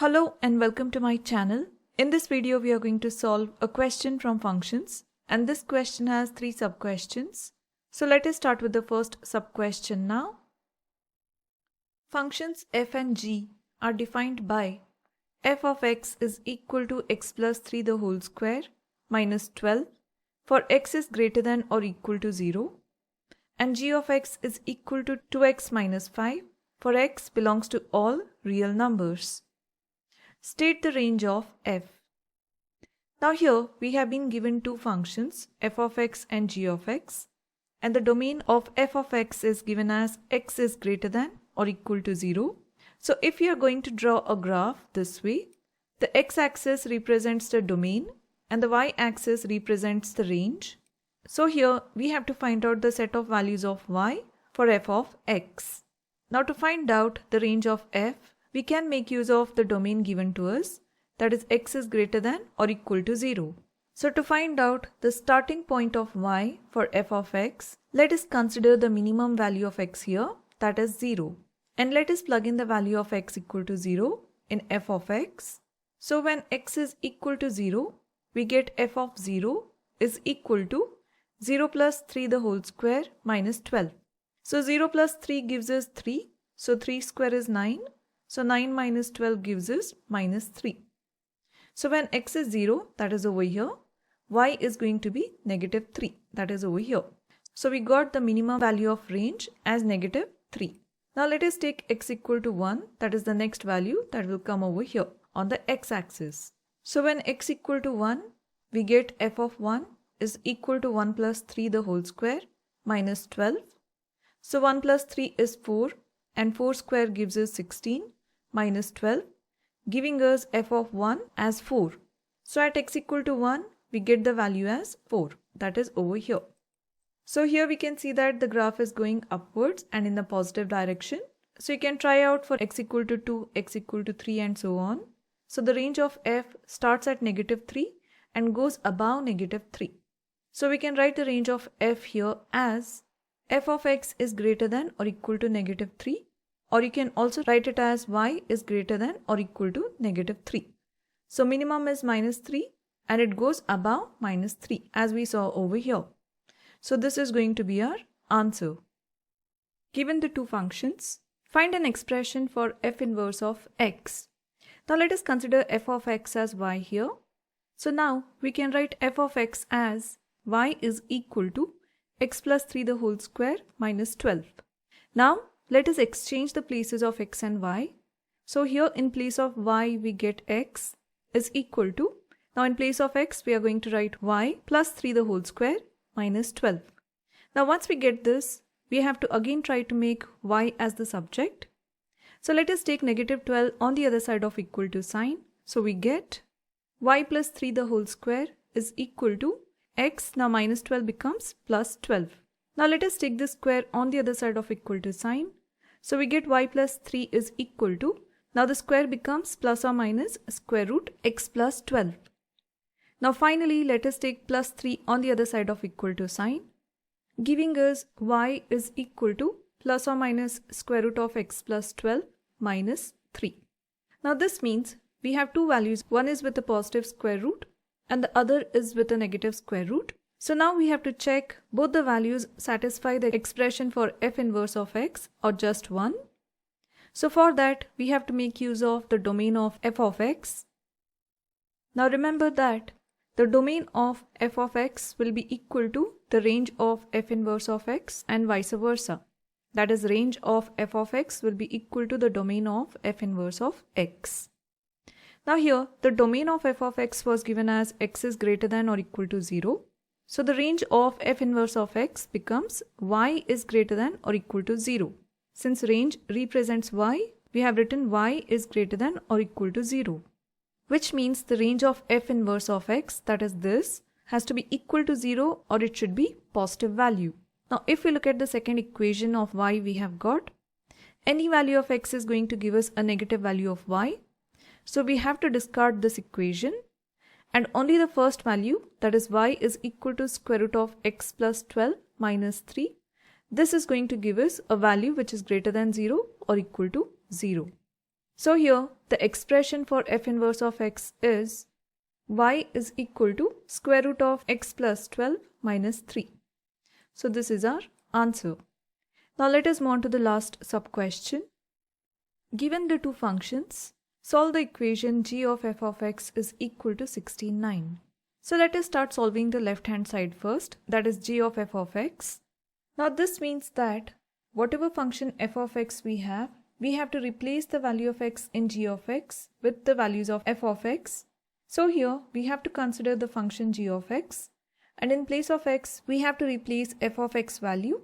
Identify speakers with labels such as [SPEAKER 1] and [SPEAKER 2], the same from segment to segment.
[SPEAKER 1] Hello and welcome to my channel. In this video we are going to solve a question from functions, and this question has 3 sub-questions. So let us start with the first sub-question now. Functions f and g are defined by f of x is equal to x plus 3 the whole square minus 12 for x is greater than or equal to 0, and g of x is equal to 2x minus 5 for x belongs to all real numbers. State the range of f. Now here we have been given two functions f of x and g of x, and the domain of f of x is given as x is greater than or equal to 0. So if you are going to draw a graph this way, the x-axis represents the domain and the y-axis represents the range. So here we have to find out the set of values of y for f of x. Now to find out the range of f, we can make use of the domain given to us, that is x is greater than or equal to 0. So to find out the starting point of y for f of x, let us consider the minimum value of x here, that is 0. And let us plug in the value of x equal to 0 in f of x. So when x is equal to 0, we get f of 0 is equal to 0 plus 3 the whole square minus 12. So 0 plus 3 gives us 3. So 3 square is 9. So 9 minus 12 gives us minus 3. So when x is 0, that is over here, y is going to be negative 3, that is over here. So we got the minimum value of range as negative 3. Now let us take x equal to 1, that is the next value that will come over here on the x-axis. So when x equal to 1, we get f of 1 is equal to 1 plus 3 the whole square minus 12. So 1 plus 3 is 4 and 4 square gives us 16 minus 12, giving us f of 1 as 4. So at x equal to 1, we get the value as 4, that is over here. So here we can see that the graph is going upwards and in the positive direction. So you can try out for x equal to 2, x equal to 3 and so on. So the range of f starts at negative 3 and goes above negative 3. So we can write the range of f here as f of x is greater than or equal to negative 3. Or you can also write it as y is greater than or equal to negative 3. So minimum is minus 3 and it goes above minus 3 as we saw over here. So this is going to be our answer. Given the two functions, find an expression for f inverse of x. Now let us consider f of x as y here. So now we can write f of x as y is equal to x plus 3 the whole square minus 12. Now let us exchange the places of x and y. So here in place of y we get x is equal to, now in place of x we are going to write y plus 3 the whole square minus 12. Now once we get this, we have to again try to make y as the subject. So let us take negative 12 on the other side of equal to sign. So we get y plus 3 the whole square is equal to x, now minus 12 becomes plus 12. Now let us take this square on the other side of equal to sign. So we get y plus 3 is equal to, now the square becomes plus or minus square root x plus 12. Now finally let us take plus 3 on the other side of equal to sign, giving us y is equal to plus or minus square root of x plus 12 minus 3. Now this means we have two values, one is with a positive square root and the other is with a negative square root. So now we have to check both the values satisfy the expression for f inverse of x or just one. So for that we have to make use of the domain of f of x. Now remember that the domain of f of x will be equal to the range of f inverse of x and vice versa. That is, range of f of x will be equal to the domain of f inverse of x. Now here the domain of f of x was given as x is greater than or equal to 0. So the range of f inverse of x becomes y is greater than or equal to 0. Since range represents y, we have written y is greater than or equal to 0. Which means the range of f inverse of x, that is this, has to be equal to 0 or it should be positive value. Now if we look at the second equation of y we have got, any value of x is going to give us a negative value of y. So we have to discard this equation. And only the first value, that is y is equal to square root of x plus 12 minus 3. This is going to give us a value which is greater than 0 or equal to 0. So here the expression for f inverse of x is y is equal to square root of x plus 12 minus 3. So this is our answer. Now let us move on to the last sub-question. Given the two functions, solve the equation g of f of x is equal to 69. So let us start solving the left hand side first, that is g of f of x. Now this means that whatever function f of x we have to replace the value of x in g of x with the values of f of x. So here we have to consider the function g of x, and in place of x we have to replace f of x value.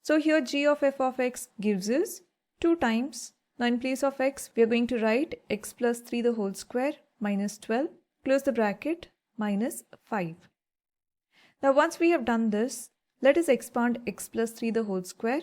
[SPEAKER 1] So here g of f of x gives us 2 times. Now in place of x we are going to write x plus 3 the whole square minus 12, close the bracket, minus 5. Now once we have done this, let us expand x plus 3 the whole square.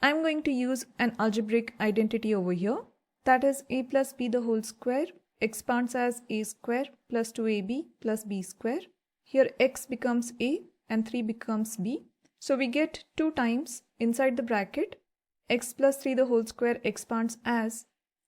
[SPEAKER 1] I am going to use an algebraic identity over here, that is a plus b the whole square expands as a square plus 2ab plus b square. Here x becomes a and 3 becomes b. So we get 2 times inside the bracket x plus 3 the whole square expands as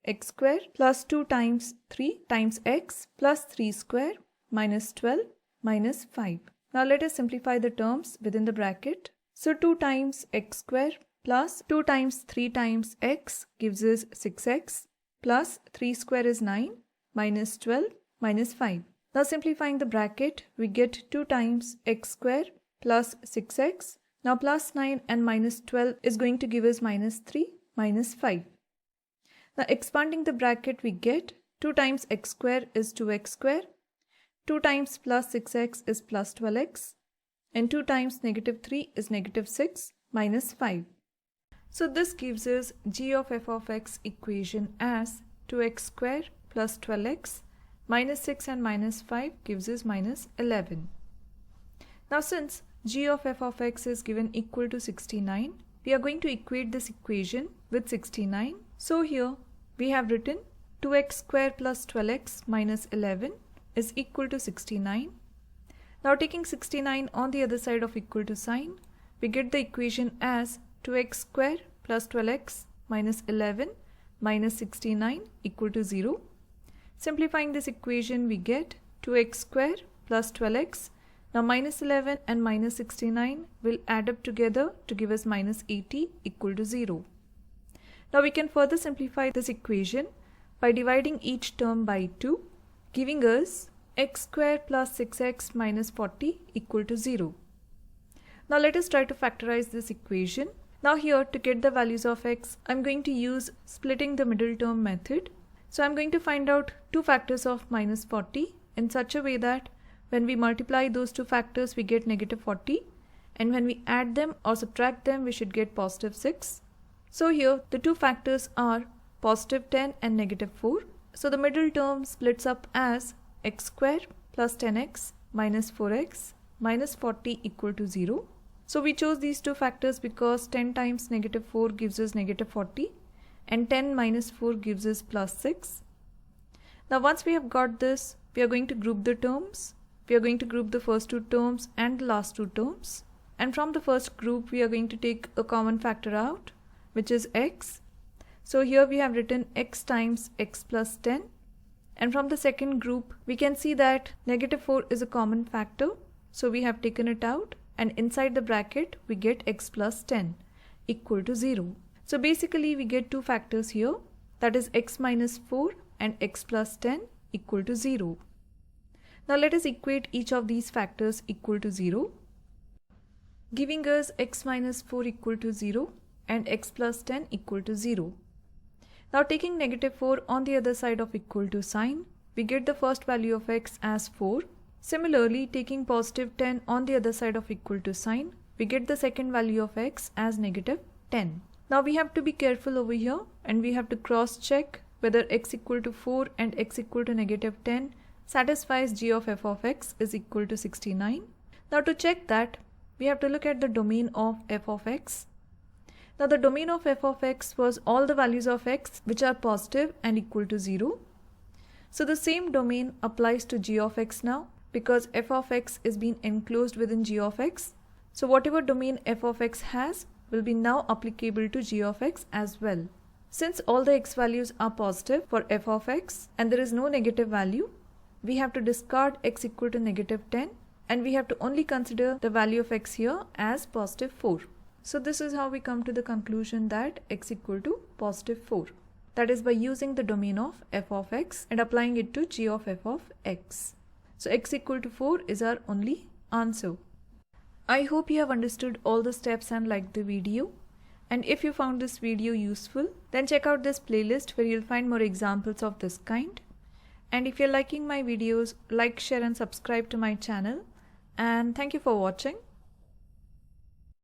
[SPEAKER 1] x square plus 2 times 3 times x plus 3 square minus 12 minus 5. Now let us simplify the terms within the bracket. So 2 times x square plus 2 times 3 times x gives us 6x plus 3 square is 9 minus 12 minus 5. Now simplifying the bracket, we get 2 times x square plus 6x. Now plus 9 and minus 12 is going to give us minus 3 minus 5. Now expanding the bracket, we get 2 times x square is 2x square. 2 times plus 6x is plus 12x. And 2 times negative 3 is negative 6 minus 5. So this gives us g of f of x equation as 2x square plus 12x minus 6 and minus 5 gives us minus 11. Now since g of f of x is given equal to 69, we are going to equate this equation with 69. So here we have written 2x square plus 12x minus 11 is equal to 69. Now taking 69 on the other side of equal to sign, we get the equation as 2x square plus 12x minus 11 minus 69 equal to 0. Simplifying this equation, we get 2x square plus 12x. Now minus 11 and minus 69 will add up together to give us minus 80 equal to 0. Now we can further simplify this equation by dividing each term by 2, giving us x square plus 6x minus 40 equal to 0. Now let us try to factorize this equation. Now here, to get the values of x, I'm going to use splitting the middle term method. So I'm going to find out 2 factors of minus 40 in such a way that when we multiply those 2 factors we get negative 40, and when we add them or subtract them we should get positive 6. So here the 2 factors are positive 10 and negative 4. So the middle term splits up as x square plus 10x minus 4x minus 40 equal to 0. So we chose these 2 factors because 10 times negative 4 gives us negative 40 and 10 minus 4 gives us plus 6. Now once we have got this, we are going to group the terms. We are going to group the first 2 terms and the last 2 terms. And from the first group we are going to take a common factor out, which is x. So here we have written x times x plus 10. And from the second group we can see that negative 4 is a common factor. So we have taken it out, and inside the bracket we get x plus 10 equal to 0. So basically we get 2 factors here, that is x minus 4 and x plus 10 equal to 0. Now let us equate each of these factors equal to 0, giving us x minus 4 equal to 0 and x plus 10 equal to 0. Now taking negative 4 on the other side of equal to sign, we get the first value of x as 4. Similarly, taking positive 10 on the other side of equal to sign, we get the second value of x as negative 10. Now we have to be careful over here, and we have to cross check whether x equal to 4 and x equal to negative 10 satisfies g of f of x is equal to 69. Now to check that, we have to look at the domain of f of x. Now the domain of f of x was all the values of x which are positive and equal to 0. So the same domain applies to g of x now, because f of x is being enclosed within g of x. So whatever domain f of x has will be now applicable to g of x as well. Since all the x values are positive for f of x and there is no negative value, we have to discard x equal to -10 and we have to only consider the value of x here as positive 4. So this is how we come to the conclusion that x equal to positive 4. That is by using the domain of f of x and applying it to g of f of x. So x equal to 4 is our only answer. I hope you have understood all the steps and liked the video. And if you found this video useful, then check out this playlist where you'll find more examples of this kind. And if you're liking my videos, like, share and subscribe to my channel. And thank you for watching.